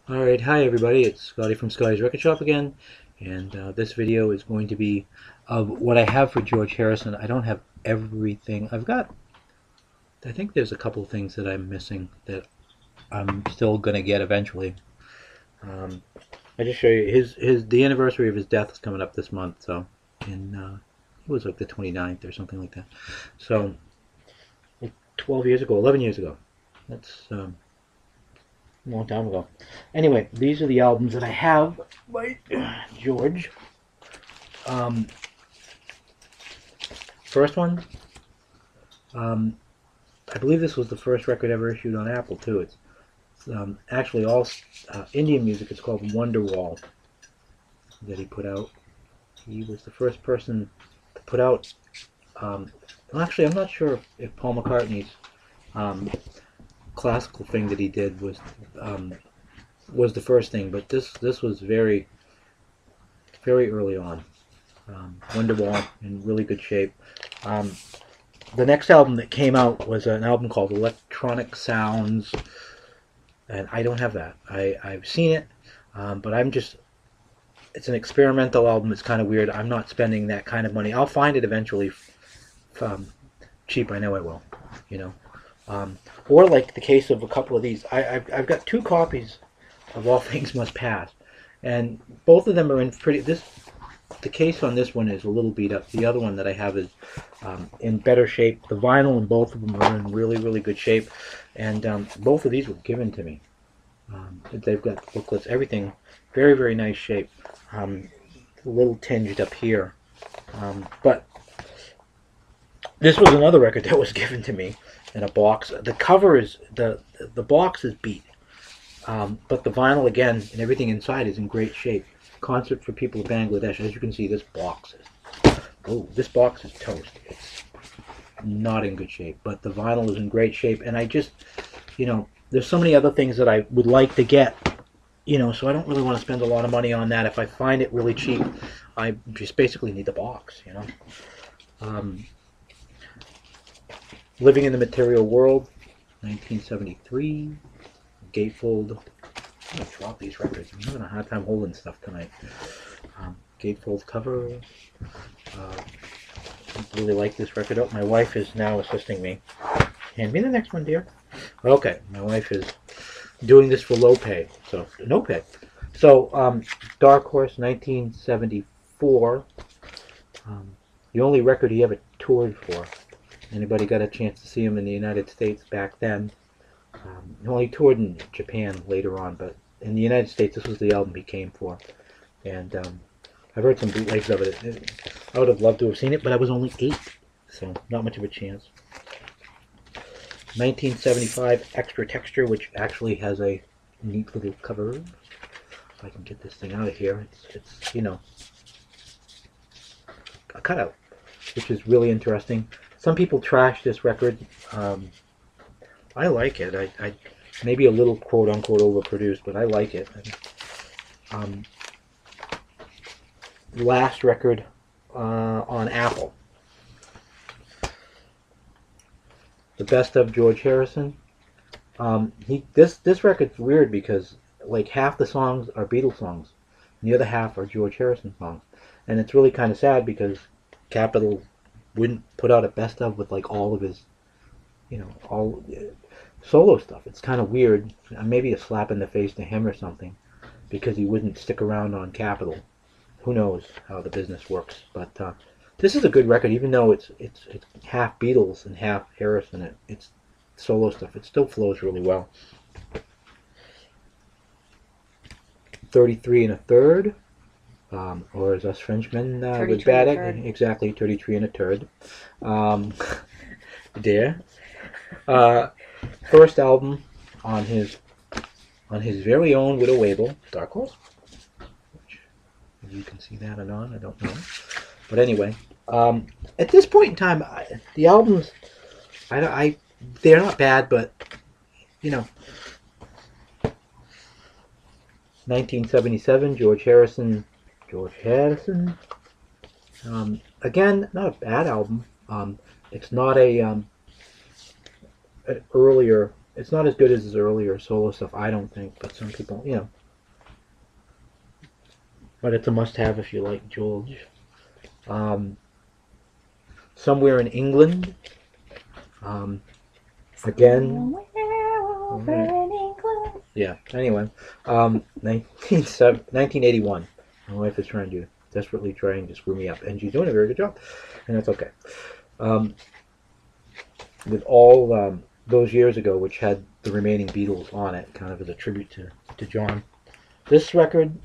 Alright, hi everybody, it's Scotty from Scotty's Record Shop again, and this video is going to be of what I have for George Harrison. I don't have everything. I think there's a couple of things that I'm missing that I'm still going to get eventually. I just show you, the anniversary of his death is coming up this month, so, it was like the 29th or something like that. So, like 12 years ago, 11 years ago. That's, a long time ago. Anyway, these are the albums that I have by George. Um, First one, I believe this was the first record ever issued on Apple too. It's actually all Indian music. It's called Wonderwall that he put out. He was the first person to put out. Well, actually, I'm not sure if Paul McCartney's um, classical thing that he did was the first thing, but this was very early on. Wonderwall in really good shape. Um, the next album that came out was an album called Electronic Sounds, and I don't have that. I've seen it, but it's an experimental album. It's kind of weird. I'm not spending that kind of money. I'll find it eventually cheap. I know I will, you know. Or like the case of a couple of these. I've got two copies of All Things Must Pass, and both of them are in the case on this one is a little beat up. The other one that I have is in better shape. The vinyl in both of them are in really good shape, and both of these were given to me. They've got booklets, everything, very nice shape. A little tinged up here, but this was another record that was given to me in a box. The cover is the box is beat, but the vinyl again and everything inside is in great shape. Concert for People of Bangladesh. As you can see, this box is toast. It's not in good shape, but the vinyl is in great shape. And there's so many other things that I would like to get, so I don't really want to spend a lot of money on that. If I find it really cheap, I just basically need the box, Living in the Material World, 1973, Gatefold. I'm going to drop these records. I'm having a hard time holding stuff tonight. Gatefold cover. I really like this record. Oh, my wife is now assisting me. Hand me the next one, dear. Okay, my wife is doing this for low pay. So, no pay. So, Dark Horse, 1974. The only record he ever toured for. Anybody got a chance to see him in the United States back then? He only toured in Japan later on, but in the United States, this was the album he came for. And I've heard some bootlegs of it. I would have loved to have seen it, but I was only 8, so not much of a chance. 1975 Extra Texture, which actually has a neat little cover. If I can get this thing out of here, it's a cutout, which is really interesting. Some people trash this record. I like it. I maybe a little quote unquote overproduced, but I like it. Last record on Apple. The Best of George Harrison. This record's weird because like half the songs are Beatles songs, and the other half are George Harrison songs, and it's really kind of sad because Capitol wouldn't put out a best of with like all of his, all solo stuff. It's kind of weird. Maybe a slap in the face to him or something, because he wouldn't stick around on Capitol. Who knows how the business works? But this is a good record, even though it's half Beatles and half Harrison. It's solo stuff. It still flows really well. 33 and a third, or as us Frenchmen would bat it, exactly 33 and a third. There. First album on his very own little label, Dark Horse. You can see that or not, I don't know. But anyway, at this point in time, the albums, they're not bad, but 1977, George Harrison. Again, not a bad album. It's not an earlier It's not as good as his earlier solo stuff, I don't think, but some people, you know. But it's a must-have if you like George. Somewhere in England. Again. Over in England. Yeah, anyway. 1981. My wife is desperately trying to screw me up, and she's doing a very good job, and that's okay. With all those years ago, which had the remaining Beatles on it, kind of as a tribute to John. This record,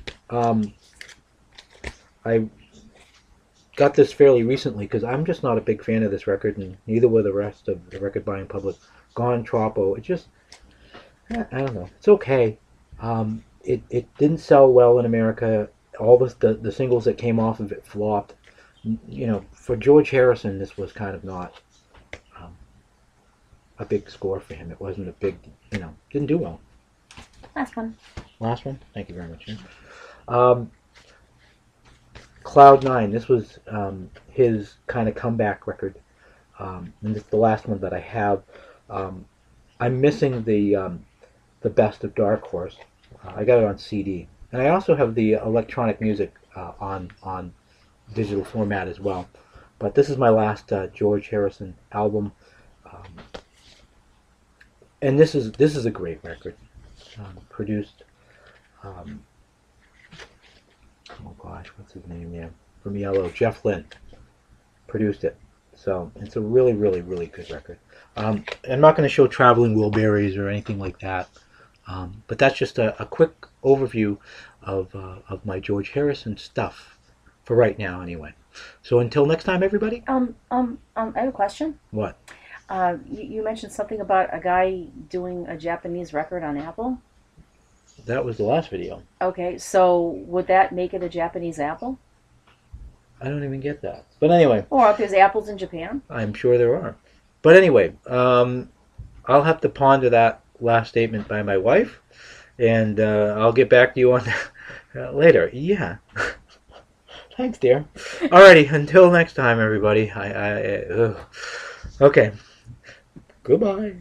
I got this fairly recently because I'm just not a big fan of this record, and neither were the rest of the record buying public. Gone Troppo, it just, I don't know, it's okay. It didn't sell well in America. All the singles that came off of it flopped. You know, for George Harrison, this was kind of not a big score for him. It wasn't a big, you know, didn't do well. Last one. Last one? Thank you very much. Cloud Nine, this was his kind of comeback record. And this is the last one that I have. I'm missing the Best of Dark Horse. I got it on CD. And I also have the electronic music on digital format as well. But this is my last George Harrison album. And this is a great record. Produced, oh gosh, what's his name? Yeah, from Yellow, Jeff Lynne produced it. So it's a really, really, really good record. I'm not going to show Traveling Wilburys or anything like that, but that's just a quick overview of my George Harrison stuff for right now, anyway. So until next time, everybody. I have a question. What? You mentioned something about a guy doing a Japanese record on Apple. That was the last video. Okay, so would that make it a Japanese apple? I don't even get that. But anyway. Or if there's apples in Japan? I'm sure there are. But anyway, I'll have to ponder that last statement by my wife, and I'll get back to you on that later. Yeah. Thanks, dear. Alrighty, until next time, everybody. Okay. Goodbye.